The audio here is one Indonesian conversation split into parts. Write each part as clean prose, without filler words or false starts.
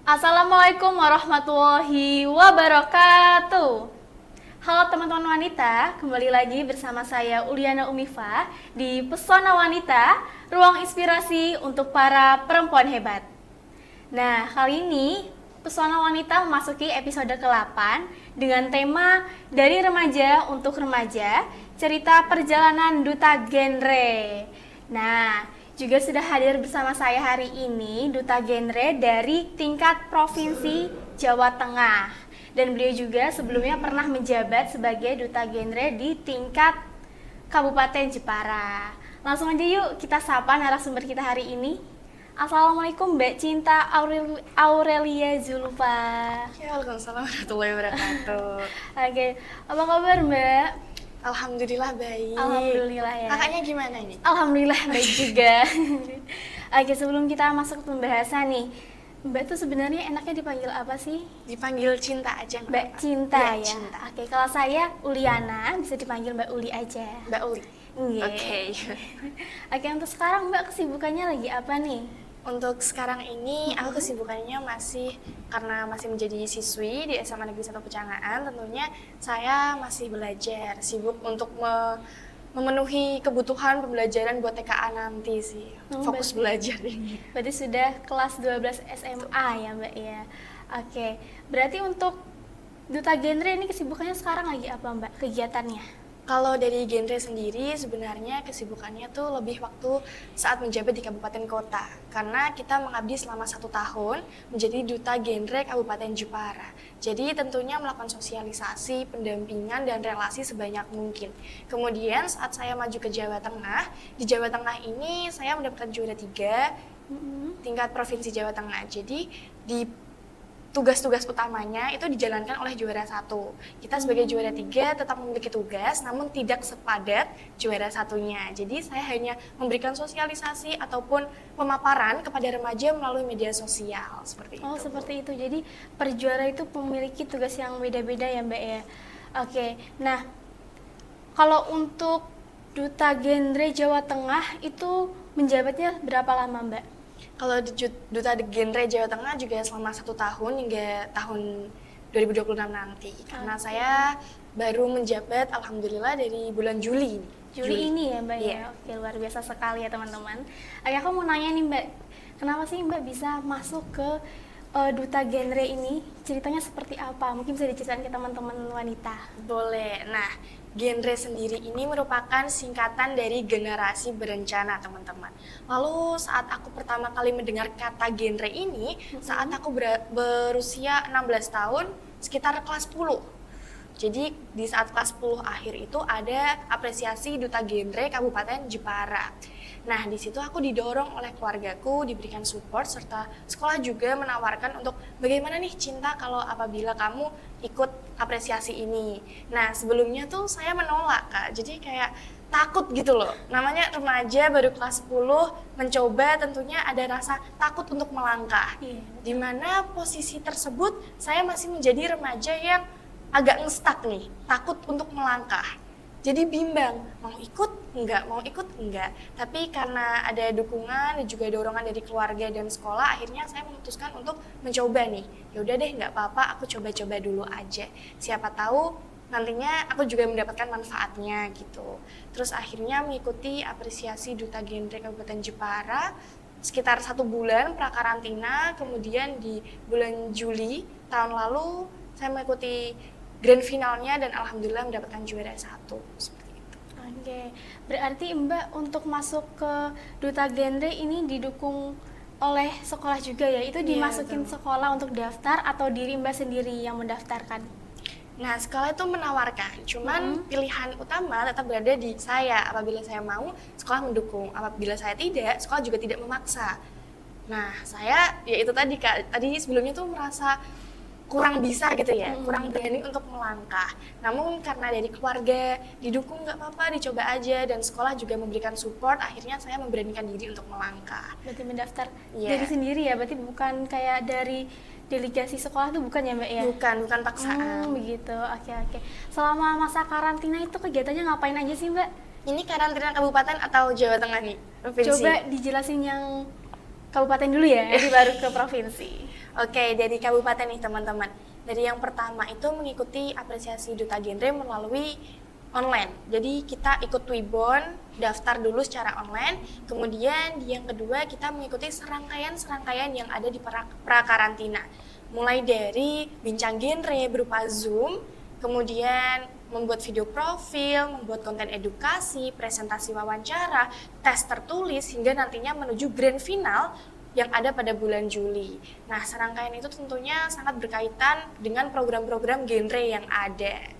Assalamualaikum warahmatullahi wabarakatuh. Halo teman-teman wanita, kembali lagi bersama saya Uliana Umifa di Pesona Wanita, ruang inspirasi untuk para perempuan hebat. Nah, kali ini Pesona Wanita memasuki episode ke-8 dengan tema Dari Remaja untuk Remaja, cerita perjalanan duta genre. Nah, juga sudah hadir bersama saya hari ini duta genre dari tingkat provinsi Jawa Tengah. Dan beliau juga sebelumnya pernah menjabat sebagai duta genre di tingkat Kabupaten Jepara. Langsung aja yuk kita sapa narasumber kita hari ini. Assalamualaikum Mbak Cinta Aurelia Zulfa. Waalaikumsalam warahmatullahi wabarakatuh. Oke, apa kabar Mbak? Alhamdulillah baik. Alhamdulillah ya. Kakaknya gimana nih? Alhamdulillah baik juga. Oke, sebelum kita masuk ke pembahasan nih, Mbak tuh sebenarnya enaknya dipanggil apa sih? Dipanggil Cinta aja. Mbak Cinta Mbak ya. Cinta. Oke, kalau saya Uliana bisa dipanggil Mbak Uli aja. Mbak Uli. Iya. Oke. Oke, untuk sekarang Mbak kesibukannya lagi apa nih? Untuk sekarang ini aku kesibukannya masih karena masih menjadi siswi di SMA Negeri 1 Pecangaan, tentunya saya masih belajar, sibuk untuk memenuhi kebutuhan pembelajaran buat TKA nanti sih. Fokus belajar ini. Berarti sudah kelas 12 SMA ya Mbak ya. Oke, berarti untuk duta genre ini kesibukannya sekarang lagi apa Mbak kegiatannya? Kalau dari genre sendiri sebenarnya kesibukannya tuh lebih waktu saat menjabat di kabupaten kota. Karena kita mengabdi selama 1 tahun menjadi duta genre Kabupaten Jepara. Jadi tentunya melakukan sosialisasi, pendampingan, dan relasi sebanyak mungkin. Kemudian saat saya maju ke Jawa Tengah, di Jawa Tengah ini saya mendapatkan juara 3 tingkat Provinsi Jawa Tengah. Jadi di tugas-tugas utamanya itu dijalankan oleh juara 1. Kita sebagai juara 3 tetap memiliki tugas, namun tidak sepadat juara 1-nya. Jadi saya hanya memberikan sosialisasi ataupun pemaparan kepada remaja melalui media sosial, seperti itu. Oh, seperti itu. Jadi per juara itu memiliki tugas yang beda-beda ya Mbak ya. Oke, nah kalau untuk duta genre Jawa Tengah itu menjabatnya berapa lama Mbak? Kalau di duta genre Jawa Tengah juga selama 1 tahun hingga tahun 2026 nanti. Karena saya baru menjabat alhamdulillah dari bulan Juli. Juli ini ya Mbak Iya. ya. Oke, luar biasa sekali ya teman-teman. Oke, aku mau nanya nih Mbak, kenapa sih Mbak bisa masuk ke duta genre ini? Ceritanya seperti apa? Mungkin bisa diceritain ke teman-teman wanita. Boleh. Nah, genre sendiri ini merupakan singkatan dari generasi berencana, teman-teman. Lalu saat aku pertama kali mendengar kata genre ini, saat aku berusia 16 tahun, sekitar kelas 10. Jadi di saat kelas 10 akhir itu ada apresiasi duta genre Kabupaten Jepara. Nah, di situ aku didorong oleh keluargaku, diberikan support, serta sekolah juga menawarkan untuk bagaimana nih Cinta kalau apabila kamu ikut apresiasi ini. Nah, sebelumnya tuh saya menolak, Kak. Jadi kayak takut gitu loh. Namanya remaja baru kelas 10, mencoba tentunya ada rasa takut untuk melangkah. Di mana posisi tersebut saya masih menjadi remaja yang agak ngestak nih, takut untuk melangkah. Jadi bimbang, mau ikut enggak. Tapi karena ada dukungan dan juga dorongan dari keluarga dan sekolah, akhirnya saya memutuskan untuk mencoba nih. Ya udah deh, nggak apa-apa, aku coba-coba dulu aja. Siapa tahu nantinya aku juga mendapatkan manfaatnya gitu. Terus akhirnya mengikuti apresiasi duta genre Kabupaten Jepara sekitar 1 bulan prakarantina. Kemudian di bulan Juli tahun lalu saya mengikuti grand finalnya dan alhamdulillah mendapatkan juara 1 seperti itu. Oke, berarti Mbak untuk masuk ke duta genre ini didukung oleh sekolah juga ya? Itu dimasukin sekolah untuk daftar atau diri Mbak sendiri yang mendaftarkan? Nah, sekolah itu menawarkan, cuman pilihan utama tetap berada di saya. Apabila saya mau, sekolah mendukung. Apabila saya tidak, sekolah juga tidak memaksa. Nah, saya ya itu tadi Kak, tadi sebelumnya tuh merasa kurang bisa gitu ya, kurang berani untuk melangkah. Namun karena dari keluarga didukung, nggak apa-apa, dicoba aja, dan sekolah juga memberikan support, akhirnya saya memberanikan diri untuk melangkah. Berarti mendaftar Iya. dari sendiri ya? Berarti bukan kayak dari delegasi sekolah tuh bukan ya Mbak ya? Bukan paksaan. Begitu, oke. Selama masa karantina itu kegiatannya ngapain aja sih Mbak? Ini karantina kabupaten atau Jawa Tengah nih? Provinsi? Coba dijelasin yang kabupaten dulu ya, jadi baru ke provinsi. Oke, dari kabupaten nih teman-teman. Dari yang pertama itu mengikuti apresiasi Duta Genre melalui online. Jadi kita ikut Wibon, daftar dulu secara online. Kemudian yang kedua kita mengikuti serangkaian-serangkaian yang ada di prakarantina. Mulai dari bincang genre berupa Zoom, kemudian membuat video profil, membuat konten edukasi, presentasi wawancara, tes tertulis, hingga nantinya menuju grand final yang ada pada bulan Juli. Nah, serangkaian itu tentunya sangat berkaitan dengan program-program genre yang ada.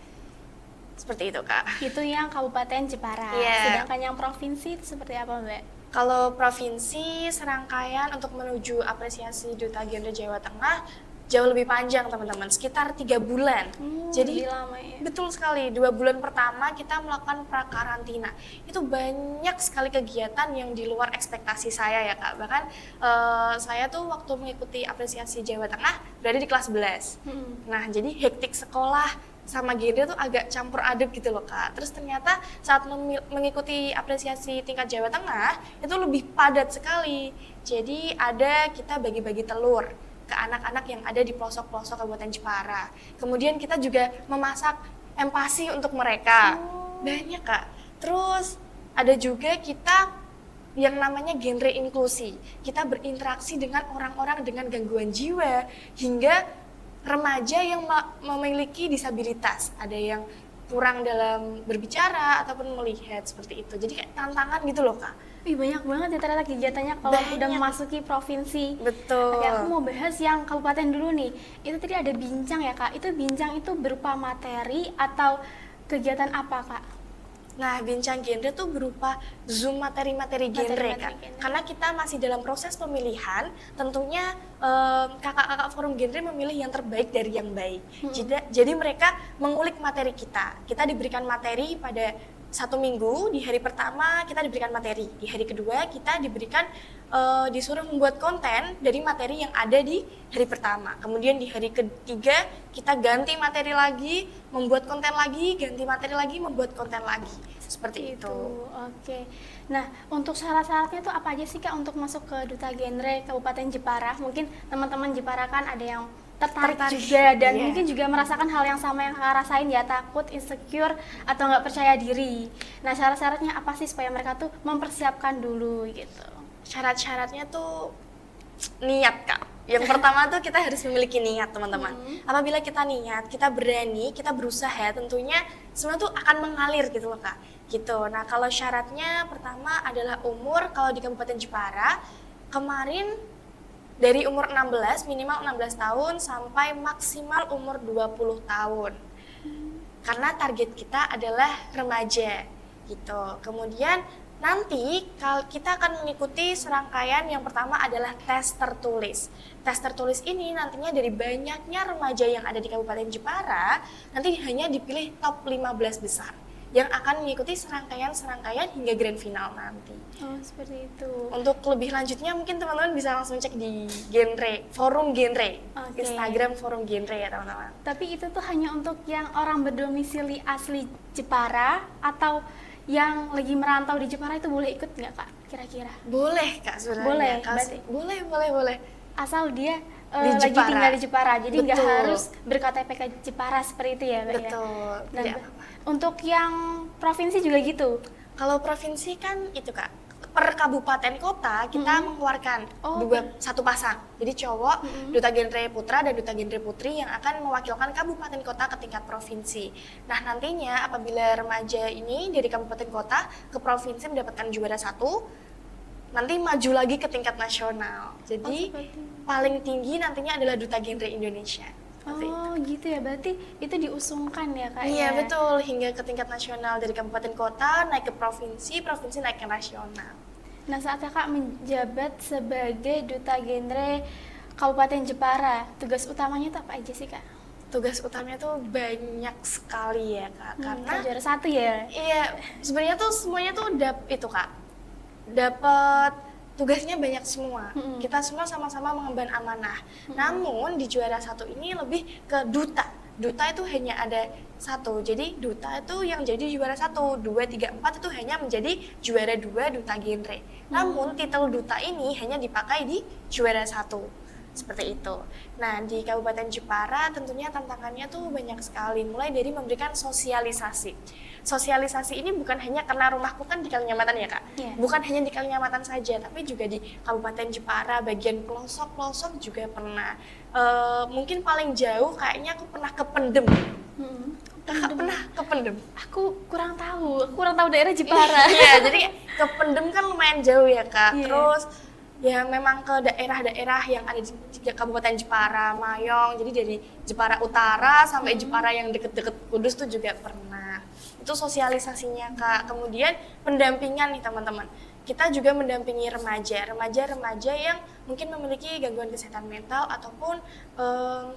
Seperti itu, Kak. Itu yang Kabupaten Jepara. Iya. Sedangkan yang provinsi itu seperti apa, Mbak? Kalau provinsi, serangkaian untuk menuju apresiasi Duta Genre Jawa Tengah jauh lebih panjang, teman-teman, sekitar 3 bulan. Jadi lebih lama ya. betul sekali, 2 bulan pertama kita melakukan prakarantina. Itu banyak sekali kegiatan yang di luar ekspektasi saya ya, Kak. Bahkan saya tuh waktu mengikuti apresiasi Jawa Tengah berada di kelas 11. Nah, jadi hektik sekolah sama genre tuh agak campur aduk gitu loh, Kak. Terus ternyata saat mengikuti apresiasi tingkat Jawa Tengah itu lebih padat sekali. Jadi kita bagi-bagi telur ke anak-anak yang ada di pelosok-pelosok Kabupaten Jepara. Kemudian kita juga memasak empati untuk mereka. Banyak, Kak. Terus ada juga kita yang namanya genre inklusi. Kita berinteraksi dengan orang-orang dengan gangguan jiwa hingga remaja yang memiliki disabilitas. Ada yang kurang dalam berbicara ataupun melihat seperti itu. Jadi kayak tantangan gitu loh, Kak. Banyak banget ya ternyata kegiatannya kalau udah memasuki provinsi. Betul. Oke, aku mau bahas yang kabupaten dulu nih. Itu tadi ada bincang ya, Kak. Itu bincang itu berupa materi atau kegiatan apa, Kak? Nah, bincang genre tuh berupa Zoom materi-materi genre, Kak. Karena kita masih dalam proses pemilihan, tentunya kakak-kakak forum genre memilih yang terbaik dari yang baik. Jadi mereka mengulik materi kita. Kita diberikan materi pada 1 minggu, di hari pertama kita diberikan materi, di hari kedua kita diberikan disuruh membuat konten dari materi yang ada di hari pertama. Kemudian di hari ketiga kita ganti materi lagi, membuat konten lagi, ganti materi lagi, membuat konten lagi. Seperti itu. Oke. Nah, untuk syarat-syaratnya itu apa aja sih, Kak, untuk masuk ke Duta Genre Kabupaten Jepara? Mungkin teman-teman Jepara kan ada yang tertarik juga dan mungkin juga merasakan hal yang sama yang Kakak rasain ya, takut, insecure atau nggak percaya diri. Nah, syarat-syaratnya apa sih supaya mereka tuh mempersiapkan dulu gitu? Syarat-syaratnya tuh niat, Kak. Yang pertama tuh kita harus memiliki niat, teman-teman. Apabila kita niat, kita berani, kita berusaha, tentunya semua tuh akan mengalir gitu loh, Kak. Gitu. Nah, kalau syaratnya pertama adalah umur. Kalau di Kabupaten Jepara kemarin dari umur 16, minimal 16 tahun sampai maksimal umur 20 tahun. Karena target kita adalah remaja gitu. Kemudian nanti kita akan mengikuti serangkaian yang pertama adalah tes tertulis. Tes tertulis ini nantinya dari banyaknya remaja yang ada di Kabupaten Jepara, nanti hanya dipilih top 15 besar yang akan mengikuti serangkaian-serangkaian hingga grand final nanti. Oh, seperti itu. Untuk lebih lanjutnya mungkin teman-teman bisa langsung cek di forum genre, Instagram forum genre ya teman-teman. Tapi itu tuh hanya untuk yang orang berdomisili asli Jepara atau yang lagi merantau di Jepara itu boleh ikut nggak, Kak? Kira-kira? Boleh, Kak, sebenarnya. Boleh, berarti? Boleh. Asal dia Di lagi Jepara. tinggal di Jepara, jadi nggak Betul. harus berKTP ke Jepara seperti itu ya, Mbak? Betul. Ya? Tidak Nah, apa-apa. untuk yang provinsi juga gitu? Kalau provinsi kan itu, Kak, per kabupaten kota kita mengeluarkan satu pasang. Jadi cowok, Duta Genre Putra dan Duta Genre Putri yang akan mewakilkan kabupaten kota ke tingkat provinsi. Nah, nantinya apabila remaja ini dari kabupaten kota ke provinsi mendapatkan juara 1, nanti maju lagi ke tingkat nasional. Jadi paling tinggi nantinya adalah Duta Genre Indonesia. Gitu ya, berarti itu diusungkan ya, Kak? Iya, ya? betul, hingga ke tingkat nasional, dari kabupaten kota naik ke provinsi, provinsi naik ke nasional. Nah, saat Kakak menjabat sebagai Duta Genre Kabupaten Jepara, tugas utamanya itu apa aja sih, Kak? Tugas utamanya tuh banyak sekali ya, Kak. Karena juara 1 ya? iya, sebenarnya tuh semuanya tuh dapat tugasnya banyak semua. Kita semua sama-sama mengemban amanah. Namun di juara 1 ini lebih ke duta. Duta itu hanya ada 1. Jadi duta itu yang jadi juara 1, 2, 3, 4 itu hanya menjadi juara 2 Duta Genre. Namun titel duta ini hanya dipakai di juara 1. seperti itu. Nah, di Kabupaten Jepara tentunya tantangannya tuh banyak sekali, mulai dari memberikan sosialisasi. Sosialisasi ini bukan hanya karena rumahku kan di Kalinyamatan ya Kak, bukan hanya di Kalinyamatan saja, tapi juga di Kabupaten Jepara, bagian pelosok-pelosok juga pernah. Mungkin paling jauh kayaknya aku pernah ke Pendem. Kakak pernah ke Pendem? Aku kurang tahu daerah Jepara. Iya, jadi ke Pendem kan lumayan jauh ya Kak. Terus ya memang ke daerah-daerah yang ada di Kabupaten Jepara, Mayong, jadi dari Jepara Utara sampai Jepara yang deket-deket Kudus tuh juga pernah. Itu sosialisasinya Kak. Kemudian pendampingan nih teman-teman. Kita juga mendampingi remaja yang mungkin memiliki gangguan kesehatan mental ataupun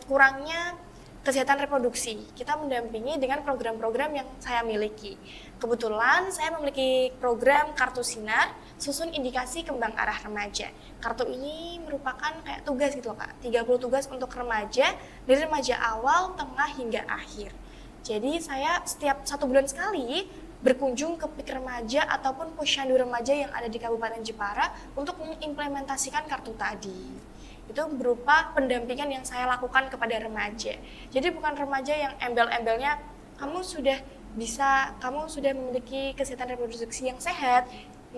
kurangnya kesehatan reproduksi. Kita mendampingi dengan program-program yang saya miliki. Kebetulan saya memiliki program Kartu Sinar, susun indikasi kembang arah remaja. Kartu ini merupakan kayak tugas gitu loh Kak, 30 tugas untuk remaja, dari remaja awal, tengah, hingga akhir. Jadi saya setiap 1 bulan sekali berkunjung ke PIK remaja ataupun posyandu remaja yang ada di Kabupaten Jepara untuk mengimplementasikan kartu tadi. Itu berupa pendampingan yang saya lakukan kepada remaja. Jadi bukan remaja yang embel-embelnya kamu sudah memiliki kesehatan reproduksi yang sehat.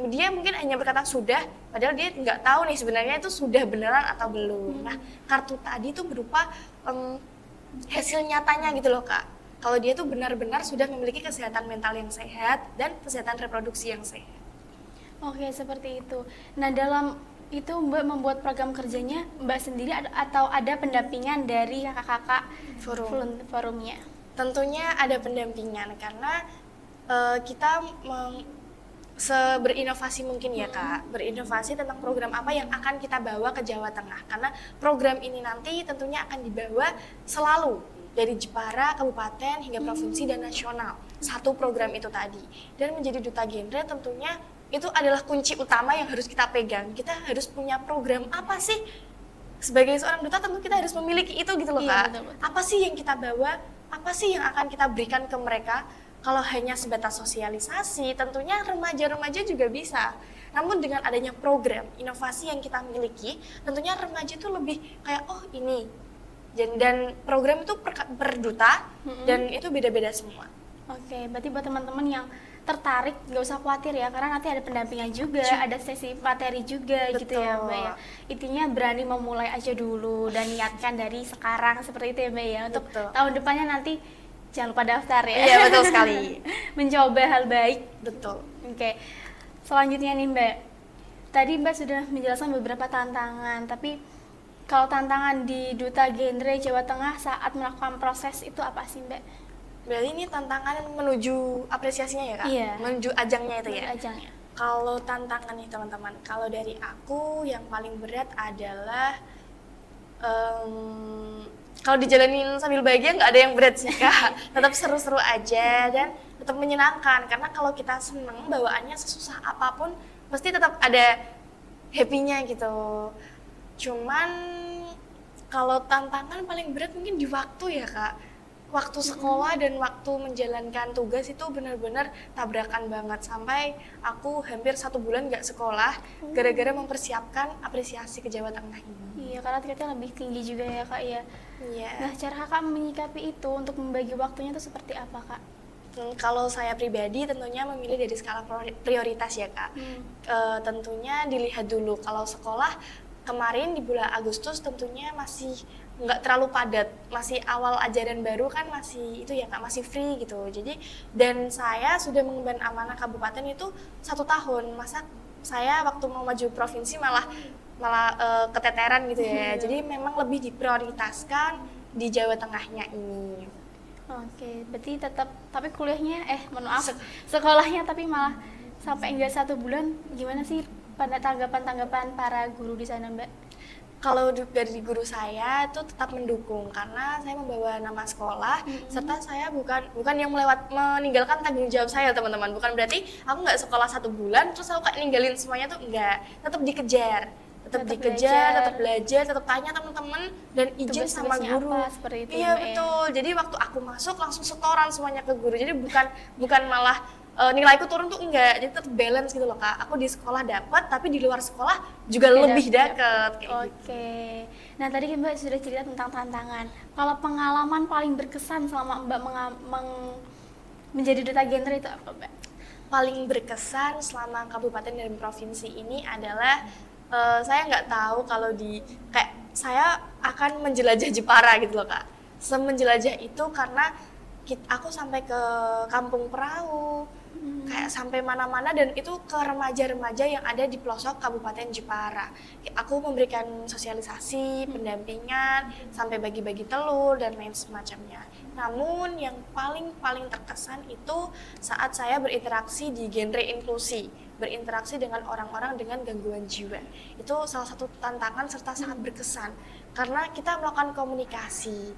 Dia mungkin hanya berkata sudah, padahal dia nggak tahu nih sebenarnya itu sudah beneran atau belum. Nah, kartu tadi itu berupa hasil nyatanya gitu loh Kak. Kalau dia tuh benar-benar sudah memiliki kesehatan mental yang sehat dan kesehatan reproduksi yang sehat. Oke, seperti itu. Nah, dalam itu Mbak membuat program kerjanya Mbak sendiri atau ada pendampingan dari kakak-kakak forumnya? Tentunya ada pendampingan karena kita berinovasi mungkin ya Kak, berinovasi tentang program apa yang akan kita bawa ke Jawa Tengah. Karena program ini nanti tentunya akan dibawa selalu dari Jepara, kabupaten, hingga provinsi dan nasional. Satu program itu tadi. Dan menjadi duta genre tentunya itu adalah kunci utama yang harus kita pegang. Kita harus punya program apa sih? Sebagai seorang duta tentu kita harus memiliki itu gitu loh Kak. Betul. Apa sih yang kita bawa? Apa sih yang akan kita berikan ke mereka? Kalau hanya sebatas sosialisasi, tentunya remaja-remaja juga bisa. Namun dengan adanya program, inovasi yang kita miliki, tentunya remaja itu lebih kayak, oh ini. Dan program itu per duta, dan itu beda-beda semua. Oke, berarti buat teman-teman yang tertarik, nggak usah khawatir ya, karena nanti ada pendampingan juga, ada sesi materi juga. Betul. Gitu ya Mbak ya. Intinya berani memulai aja dulu dan niatkan dari sekarang seperti itu ya Mbak ya. Untuk tahun depannya nanti jangan lupa daftar ya. Iya betul sekali. Mencoba hal baik. Betul. Oke, selanjutnya nih Mbak, tadi Mbak sudah menjelaskan beberapa tantangan, tapi kalau tantangan di Duta Genre Jawa Tengah saat melakukan proses itu apa sih Mbak? Berarti ini tantangan menuju apresiasinya ya Kak? Iya. Menuju ajangnya itu ya? Ajangnya. Kalau tantangan nih teman-teman, kalau dari aku yang paling berat adalah kalau dijalanin sambil bahagia nggak ada yang berat sih Kak. Tetap seru-seru aja dan tetap menyenangkan. Karena kalau kita seneng bawaannya sesusah apapun, pasti tetap ada happy-nya gitu. Cuman kalau tantangan paling berat mungkin di waktu ya Kak. Waktu sekolah dan waktu menjalankan tugas itu benar-benar tabrakan banget. Sampai aku hampir 1 bulan nggak sekolah gara-gara mempersiapkan apresiasi ke Jawa Tengah ini. Iya, karena tiketnya lebih tinggi juga ya Kak ya. Iya. Nah, cara Kakak menyikapi itu untuk membagi waktunya itu seperti apa Kak? Kalau saya pribadi tentunya memilih dari skala prioritas ya Kak. Tentunya dilihat dulu kalau sekolah kemarin di bulan Agustus tentunya masih nggak terlalu padat, masih awal ajaran baru kan masih itu ya Kak, masih free gitu. Jadi dan saya sudah mengemban amanah kabupaten itu 1 tahun, masa saya waktu mau maju provinsi malah keteteran gitu ya. Jadi memang lebih diprioritaskan di Jawa Tengahnya ini. Oke, berarti tetap tapi kuliahnya sekolahnya tapi malah sampai enggak 1 bulan. Gimana sih pada tanggapan para guru di sana Mbak? Kalau dari guru saya itu tetap mendukung karena saya membawa nama sekolah serta saya bukan yang meninggalkan tanggung jawab saya teman-teman. Bukan berarti aku nggak sekolah 1 bulan terus aku kayak ninggalin semuanya tuh enggak. Tetap dikejar, tetap belajar, tetap tanya teman-teman dan izin sama guru. Apa, seperti itu, iya betul. Jadi waktu aku masuk langsung setoran semuanya ke guru. Jadi bukan malah nilaiku turun tuh enggak, jadi tetap balance gitu loh Kak. Aku di sekolah dapat, tapi di luar sekolah juga Beda. lebih deket kayak gitu. Oke. Nah, tadi kan Mbak sudah cerita tentang tantangan. Kalau pengalaman paling berkesan selama Mbak menjadi duta genre itu apa, Mbak? Paling berkesan selama kabupaten dan provinsi ini adalah saya nggak tahu kalau kayak saya akan menjelajah Jepara gitu loh Kak. Semenjelajah itu karena aku sampai ke Kampung Perahu, kayak sampai mana-mana, dan itu ke remaja-remaja yang ada di pelosok Kabupaten Jepara. Aku memberikan sosialisasi, pendampingan, sampai bagi-bagi telur dan lain semacamnya. Namun yang paling terkesan itu saat saya berinteraksi di genre inklusi, berinteraksi dengan orang-orang dengan gangguan jiwa. Itu salah satu tantangan serta sangat berkesan karena kita melakukan komunikasi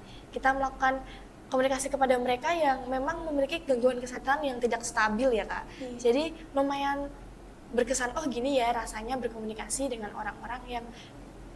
kepada mereka yang memang memiliki gangguan kesehatan yang tidak stabil ya Kak. Jadi lumayan berkesan, oh gini ya rasanya berkomunikasi dengan orang-orang yang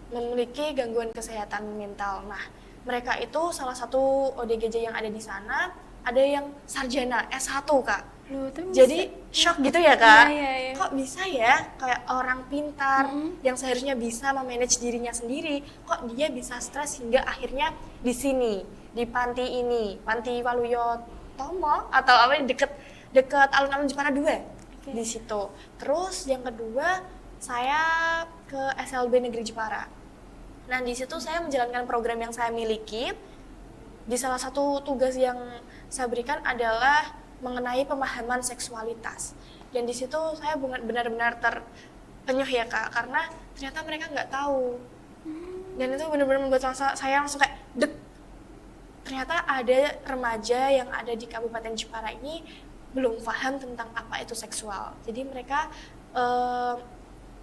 memiliki gangguan kesehatan mental. Nah, mereka itu salah satu ODGJ yang ada di sana, ada yang sarjana S1 Kak. Loh, itu Jadi shock gitu ya Kak, Iya. kok bisa ya kayak orang pintar yang seharusnya bisa memanage dirinya sendiri, kok dia bisa stres hingga akhirnya di sini, di panti ini, Panti Waluyo Tomo atau apa, deket alun-alun Jepara 2 di situ. Terus yang kedua saya ke SLB Negeri Jepara. Nah di situ saya menjalankan program yang saya miliki. Di salah satu tugas yang saya berikan adalah mengenai pemahaman seksualitas, dan di situ saya benar-benar terpenuh ya Kak, karena ternyata mereka nggak tahu, dan itu benar-benar membuat saya langsung kayak dek, ternyata ada remaja yang ada di Kabupaten Jepara ini belum paham tentang apa itu seksual. Jadi mereka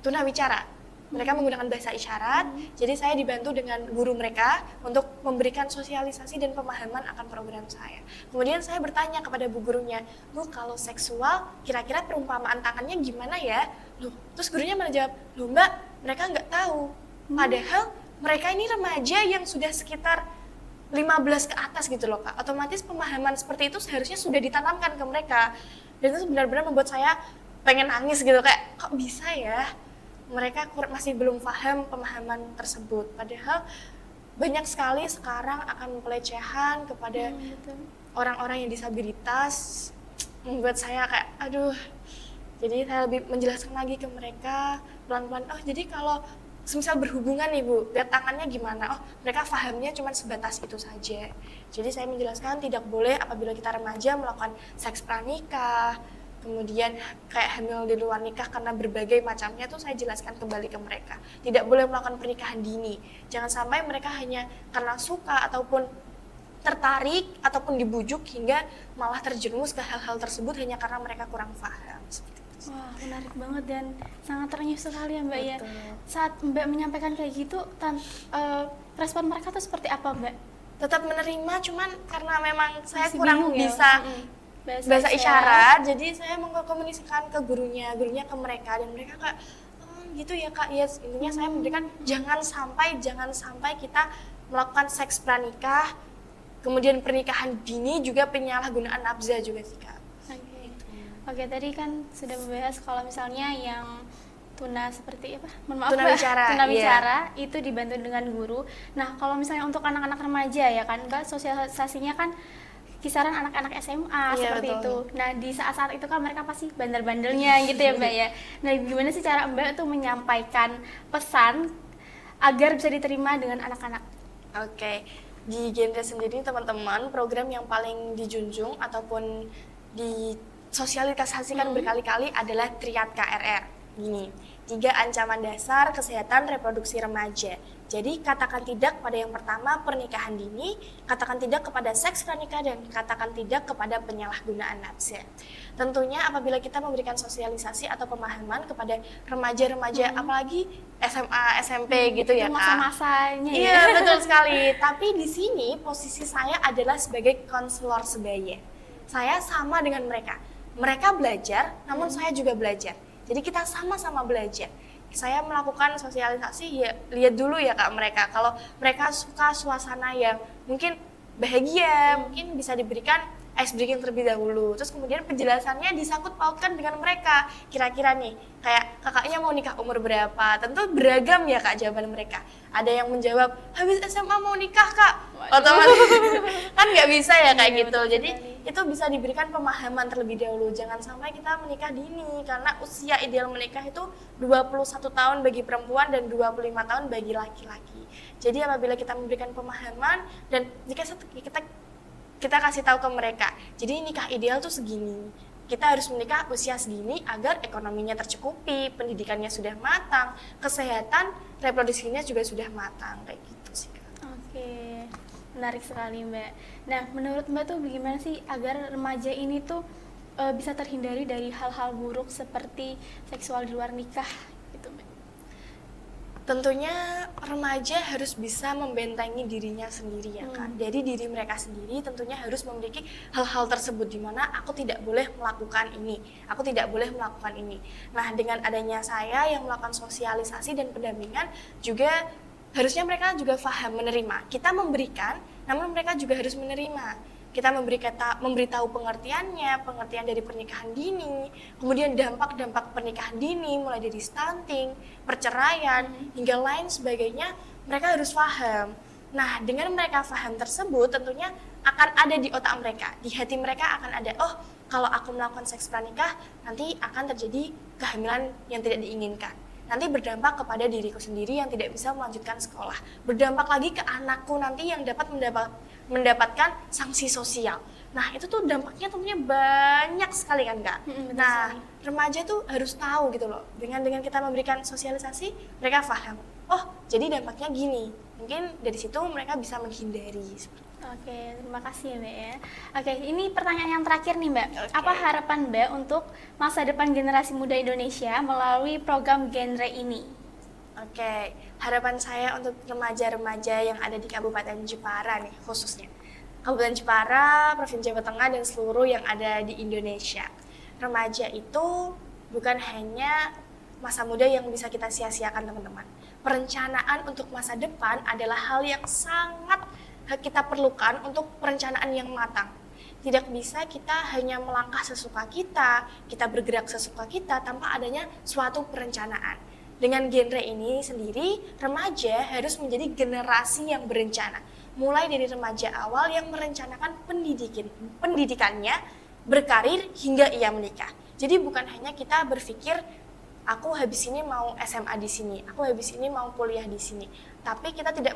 tunawicara. Mereka menggunakan bahasa isyarat, jadi saya dibantu dengan guru mereka untuk memberikan sosialisasi dan pemahaman akan program saya. Kemudian saya bertanya kepada bu gurunya, Bu, kalau seksual kira-kira perumpamaan tangannya gimana ya? Loh, terus gurunya malah jawab, loh Mbak, mereka nggak tahu. Padahal mereka ini remaja yang sudah sekitar 15 ke atas gitu loh Kak. Otomatis pemahaman seperti itu seharusnya sudah ditanamkan ke mereka. Dan itu benar-benar membuat saya pengen nangis gitu, kayak kok bisa ya? Mereka masih belum paham pemahaman tersebut. Padahal banyak sekali sekarang akan pelecehan kepada orang-orang yang disabilitas, membuat saya kayak aduh. Jadi saya lebih menjelaskan lagi ke mereka pelan-pelan, oh jadi kalau semisal berhubungan nih Bu, lihat tangannya gimana? Oh mereka pahamnya cuma sebatas itu saja. Jadi saya menjelaskan tidak boleh apabila kita remaja melakukan seks pranikah, kemudian kayak hamil di luar nikah karena berbagai macamnya, tuh saya jelaskan kembali ke mereka. Tidak boleh melakukan pernikahan dini. Jangan sampai mereka hanya karena suka ataupun tertarik ataupun dibujuk hingga malah terjerumus ke hal-hal tersebut hanya karena mereka kurang paham. Wah, menarik banget dan sangat ternyuh sekali ya Mbak. Betul. Ya. Saat Mbak menyampaikan kayak gitu, respon mereka tuh seperti apa Mbak? Tetap menerima, cuman karena memang saya Masih kurang bingung ya? bisa bahasa isyarat. isyarat, jadi saya mengkomunikasikan ke gurunya ke mereka, dan mereka kayak gitu ya Kak. Yes, intinya saya memberikan jangan sampai kita melakukan seks pranikah, kemudian pernikahan dini, juga penyalahgunaan nafsa juga sih Kak. Oke, tadi kan sudah membahas kalau misalnya yang tuna seperti apa? Mohon maaf, Tunawicara, tunawicara itu dibantu dengan guru. Nah, kalau misalnya untuk anak-anak remaja ya kan, Mbak, sosialisasinya kan kisaran anak-anak SMA seperti betul. itu. Nah, di saat-saat itu kan mereka pasti bandel-bandelnya gitu ya, Mbak ya. Nah, gimana sih cara Mbak tuh menyampaikan pesan agar bisa diterima dengan anak-anak? Oke, di genre sendiri teman-teman, program yang paling dijunjung ataupun disosialisasikan berkali-kali adalah Triad KRR. Gini, 3 ancaman dasar kesehatan reproduksi remaja. Jadi katakan tidak pada yang pertama, pernikahan dini, katakan tidak kepada seks pranikah, dan katakan tidak kepada penyalahgunaan nafsa. Tentunya apabila kita memberikan sosialisasi atau pemahaman kepada remaja-remaja, apalagi SMA, SMP gitu ya Itu Kak. masa-masanya ya. Iya, betul sekali. Tapi di sini posisi saya adalah sebagai konselor sebaya. Saya sama dengan mereka. Mereka belajar, namun saya juga belajar. Jadi kita sama-sama belajar. Saya melakukan sosialisasi, ya lihat dulu ya Kak mereka. Kalau mereka suka suasana yang mungkin bahagia, mungkin bisa diberikan ice breaking terlebih dahulu. Terus kemudian penjelasannya disangkut pautkan dengan mereka. Kira-kira nih, kayak kakaknya mau nikah umur berapa? Tentu beragam ya Kak jawaban mereka. Ada yang menjawab, habis SMA mau nikah Kak. Otomatis kan nggak bisa ya kayak gitu. Jadi itu bisa diberikan pemahaman terlebih dahulu. Jangan sampai kita menikah dini, karena usia ideal menikah itu 21 tahun bagi perempuan dan 25 tahun bagi laki-laki. Jadi apabila kita memberikan pemahaman dan jika kita kasih tahu ke mereka, jadi nikah ideal tuh segini. Kita harus menikah usia segini agar ekonominya tercukupi, pendidikannya sudah matang, kesehatan reproduksinya juga sudah matang, kayak gitu sih Kak. Oke, menarik sekali Mbak. Nah, menurut Mbak tuh bagaimana sih agar remaja ini tuh bisa terhindari dari hal-hal buruk seperti seksual di luar nikah gitu Mbak? Tentunya remaja harus bisa membentengi dirinya sendiri ya kan. Jadi diri mereka sendiri tentunya harus memiliki hal-hal tersebut, di mana aku tidak boleh melakukan ini, aku tidak boleh melakukan ini. Nah, dengan adanya saya yang melakukan sosialisasi dan pendampingan, juga harusnya mereka juga paham menerima. Kita memberikan, namun mereka juga harus menerima. Kita memberitahu pengertian dari pernikahan dini, kemudian dampak-dampak pernikahan dini, mulai dari stunting, perceraian, hingga lain sebagainya, mereka harus paham. Nah, dengan mereka paham tersebut, tentunya akan ada di otak mereka, di hati mereka akan ada, oh, kalau aku melakukan seks pranikah, nanti akan terjadi kehamilan yang tidak diinginkan. Nanti berdampak kepada diriku sendiri yang tidak bisa melanjutkan sekolah. Berdampak lagi ke anakku nanti yang dapat mendapatkan sanksi sosial. Nah, itu tuh dampaknya tentunya banyak sekali kan Kak. Nah, remaja tuh harus tahu gitu loh. Dengan kita memberikan sosialisasi, mereka paham. Oh, jadi dampaknya gini. Mungkin dari situ mereka bisa menghindari. Oke, terima kasih ya Mbak ya. Oke, ini pertanyaan yang terakhir nih Mbak. Oke. Apa harapan Mbak untuk masa depan generasi muda Indonesia melalui program genre ini? Oke, harapan saya untuk remaja-remaja yang ada di Kabupaten Jepara nih khususnya. Kabupaten Jepara, Provinsi Jawa Tengah, dan seluruh yang ada di Indonesia. Remaja itu bukan hanya masa muda yang bisa kita sia-siakan teman-teman. Perencanaan untuk masa depan adalah hal yang sangat kita perlukan untuk perencanaan yang matang. Tidak bisa kita hanya melangkah sesuka kita bergerak sesuka kita tanpa adanya suatu perencanaan. Dengan genre ini sendiri, remaja harus menjadi generasi yang berencana. Mulai dari remaja awal yang merencanakan pendidikannya, berkarir hingga ia menikah. Jadi bukan hanya kita berpikir, aku habis ini mau SMA di sini, aku habis ini mau kuliah di sini. Tapi kita tidak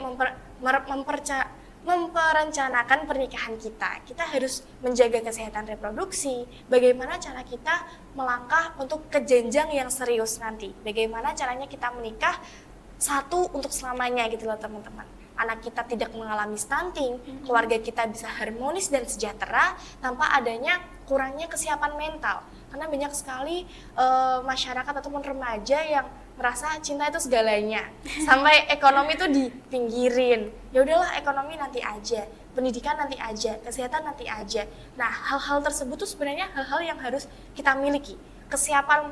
memperencanakan pernikahan kita. Kita harus menjaga kesehatan reproduksi, bagaimana cara kita melangkah untuk ke jenjang yang serius nanti. Bagaimana caranya kita menikah satu untuk selamanya gitu loh teman-teman. Anak kita tidak mengalami stunting, keluarga kita bisa harmonis dan sejahtera tanpa adanya kurangnya kesiapan mental. Karena banyak sekali masyarakat ataupun remaja yang merasa cinta itu segalanya, sampai ekonomi itu dipinggirin. Ya udahlah, ekonomi nanti aja, pendidikan nanti aja, kesehatan nanti aja. Nah, hal-hal tersebut tuh sebenarnya hal-hal yang harus kita miliki. Kesiapan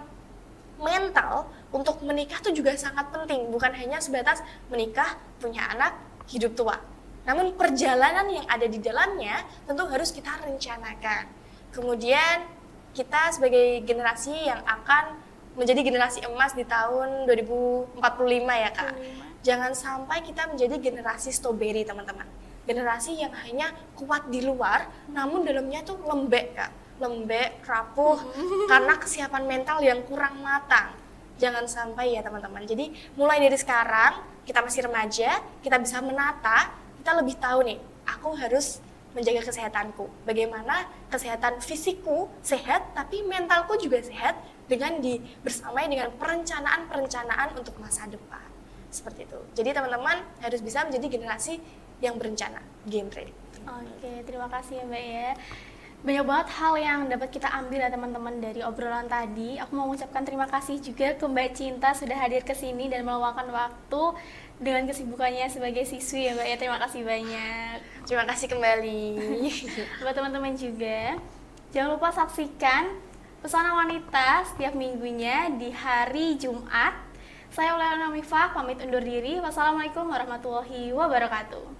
mental untuk menikah tuh juga sangat penting, bukan hanya sebatas menikah, punya anak, hidup tua. Namun perjalanan yang ada di dalamnya tentu harus kita rencanakan. Kemudian kita sebagai generasi yang akan menjadi generasi emas di tahun 2045 ya Kak. 45. Jangan sampai kita menjadi generasi strawberry teman-teman. Generasi yang hanya kuat di luar, namun dalamnya tuh lembek Kak. Lembek, rapuh, karena kesiapan mental yang kurang matang. Jangan sampai ya teman-teman. Jadi mulai dari sekarang, kita masih remaja, kita bisa menata, kita lebih tahu nih, aku harus menjaga kesehatanku. Bagaimana kesehatan fisikku sehat, tapi mentalku juga sehat dengan bersamai dengan perencanaan-perencanaan untuk masa depan. Seperti itu. Jadi teman-teman harus bisa menjadi generasi yang berencana, genre. Oke, terima kasih ya Mbak ya. Banyak banget hal yang dapat kita ambil ya teman-teman dari obrolan tadi. Aku mau mengucapkan terima kasih juga ke Mbak Cinta sudah hadir ke sini dan meluangkan waktu dengan kesibukannya sebagai siswi ya Mbak ya. Terima kasih banyak. Terima kasih kembali. Buat teman-teman juga, jangan lupa saksikan Pesona Wanita setiap minggunya di hari Jumat. Saya Uliana Umifah pamit undur diri. Wassalamualaikum warahmatullahi wabarakatuh.